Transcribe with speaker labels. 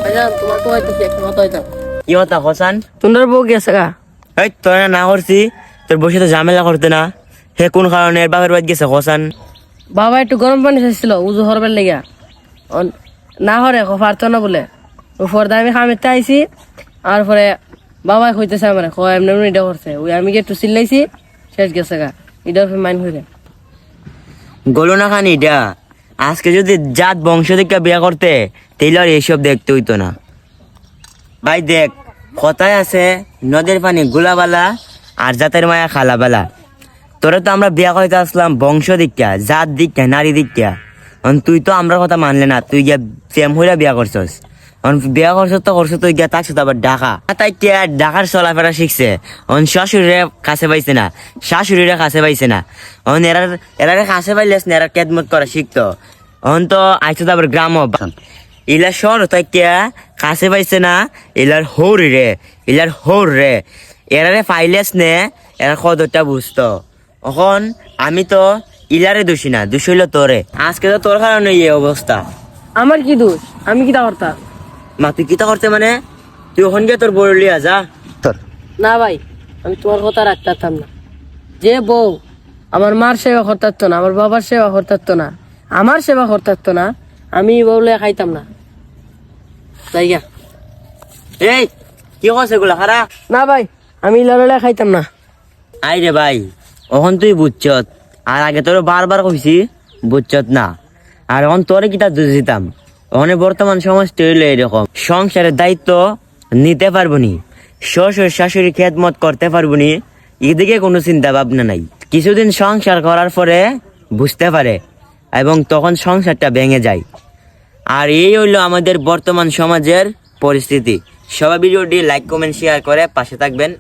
Speaker 1: ভাইজান তোমার তো হয়তো একটা কথা হইতাম।
Speaker 2: কি কথা হোসান?
Speaker 1: তোমার বউ গেছে গা?
Speaker 2: এই তোর না করছি, তোর বসে তো ঝামেলা করতে না। হে কোন কারণে বাপের বাড়ি গেছে হোসান?
Speaker 1: বাবা একটু গরম পানি চাইছিল উজু হরবার লেগা, না হরে পারতো না বলে পরে আমি খামিতে আইছি। আর পরে বাবাই কইতেছে আমার এমনি এমনি এটা করছে, ওই আমি একটু চিল্লাইছি, শেষ গেছে গা। এটা মাইন হয়ে যায়।
Speaker 2: গলো না খানি এটা। আজকে যদি জাত বংশ থেকে বিয়া করতে, তাইলে আর এইসব দেখতে হইতো না। ভাই দেখ, কথায় আছে নদের পানি গুলাবালা আর জাতের মায়া খালাবালা। তোরা তো আমরা বিয়া করতে আসলাম বংশ দীক্ষা, জাত দীক্ষা, নারী দীক্ষা। তুই তো আমরা কথা মানলে না, তুই গিয়া প্রেম হইরা বিয়া করছস। বিয়া করছ তুই গিয়া তাকছ আবার ঢাকা, তাই ঢাকার চলাফেরা শিখছে। শ্বশুরে কাছে পাইছে না, শাশুড়িরা কাছে পাইছে না। এরারে কাছে পাইলেস না, এরা কেদমত করা শিখতো। তো আইছো আবার গ্রাম ইলা শহর তাই কাছে পাইছে না। ইলার হৌর রে এরারে ফাইলেস নে, এরা কদরটা বুঝতো। এখন আমি তো ইলারে দোষী না, দোষ হইল তোরে। আজকে তো তোর কারণে এই অবস্থা।
Speaker 1: আমার কি দোষ? আমি কিটা করতাম?
Speaker 2: মা তুই কিতা করতে মানে? তুই ওখান গিয়ে তোর বড় লিয়া যা তোর।
Speaker 1: না ভাই, আমি তোমার কথা রাখতে পারতাম না। যে বউ আমার মার সেবা করতে পারতো না, আমার বাবার সেবা করতে পারতো না, আমার সেবা করতে পারতো না, আমি বউলে খাইতাম না। তাই গা।
Speaker 2: এই কি করছে এগুলা খারা?
Speaker 1: না ভাই, আমি লড়লে খাইতাম না।
Speaker 2: আই রে ভাই, এখন তুই বুঝছত। আর আগে তোর বারবার কইছি বুঝছত না। আর এখন তোরে কিতা দোষ দিতাম? ওখানে বর্তমান সমাজ তৈরি এরকম, সংসারের দায়িত্ব নিতে পারবো নি, শ্বশুর শাশুড়ি খেদমত করতে পারবো নি, এদিকে কোনো চিন্তা ভাবনা নাই। কিছুদিন সংসার করার পরে বুঝতে পারে এবং তখন সংসারটা ভেঙে যায়। আর এই হইলো আমাদের বর্তমান সমাজের পরিস্থিতি। সবাই ভিডিওটি লাইক কমেন্ট শেয়ার করে পাশে থাকবেন।